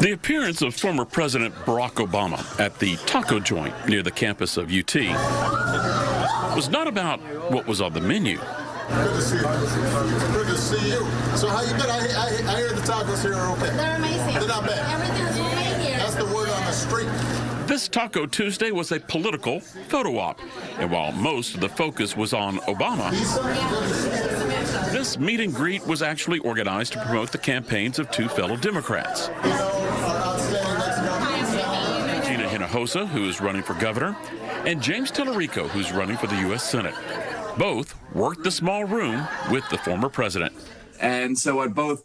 The appearance of former President Barack Obama at the taco joint near the campus of UT was not about what was on the menu. Good to see you. Good to see you. So how you been? I hear the tacos here are okay. They're amazing. They're not bad. Everything's great here. That's the word on the street. This Taco Tuesday was a political photo op, and while most of the focus was on Obama, this meet and greet was actually organized to promote the campaigns of two fellow Democrats. Gina Hinojosa, who is running for governor, and James Talarico, who's running for the U.S. Senate. Both worked the small room with the former president. And so what both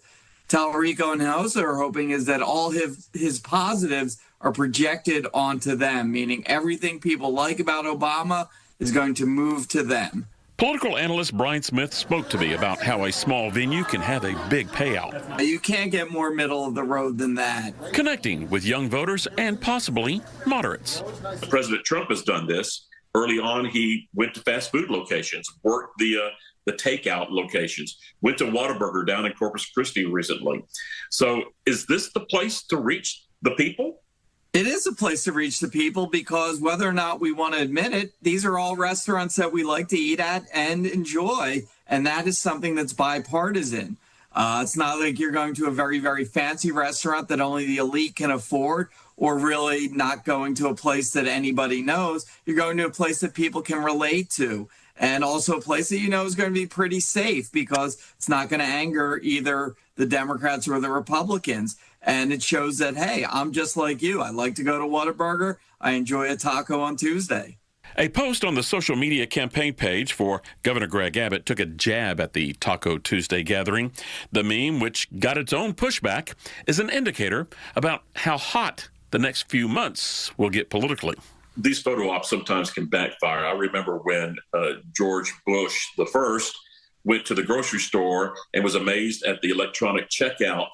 Talarico and Hinojosa are hoping is that all his positives are projected onto them, meaning everything people like about Obama is going to move to them. Political analyst Brian Smith spoke to me about how a small venue can have a big payout. You can't get more middle of the road than that. Connecting with young voters and possibly moderates. President Trump has done this. Early on, he went to fast food locations, worked the takeout locations, went to Whataburger down in Corpus Christi recently. So is this the place to reach the people? It is a place to reach the people because whether or not we want to admit it, these are all restaurants that we like to eat at and enjoy. And that is something that's bipartisan. It's not like you're going to a very, very fancy restaurant that only the elite can afford, or really not going to a place that anybody knows. You're going to a place that people can relate to, and also a place that you know is going to be pretty safe because it's not going to anger either the Democrats or the Republicans. And it shows that, hey, I'm just like you. I like to go to Whataburger. I enjoy a taco on Tuesday. A post on the social media campaign page for Governor Greg Abbott took a jab at the Taco Tuesday gathering. The meme, which got its own pushback, is an indicator about how hot the next few months will get politically. These photo ops sometimes can backfire. I remember when George Bush the first went to the grocery store and was amazed at the electronic checkout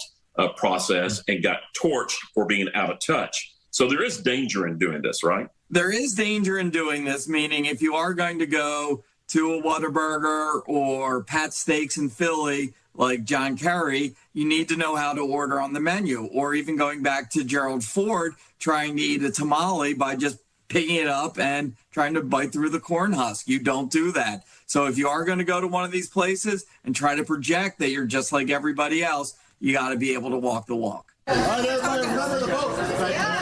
process and got torched for being out of touch. So there is danger in doing this, right? There is danger in doing this, meaning if you are going to go to a Whataburger or Pat's Steaks in Philly, like John Kerry, you need to know how to order on the menu. Or even going back to Gerald Ford, trying to eat a tamale by just picking it up and trying to bite through the corn husk. You don't do that. So if you are going to go to one of these places and try to project that you're just like everybody else, you got to be able to walk the walk. All right, everybody, remember the vote.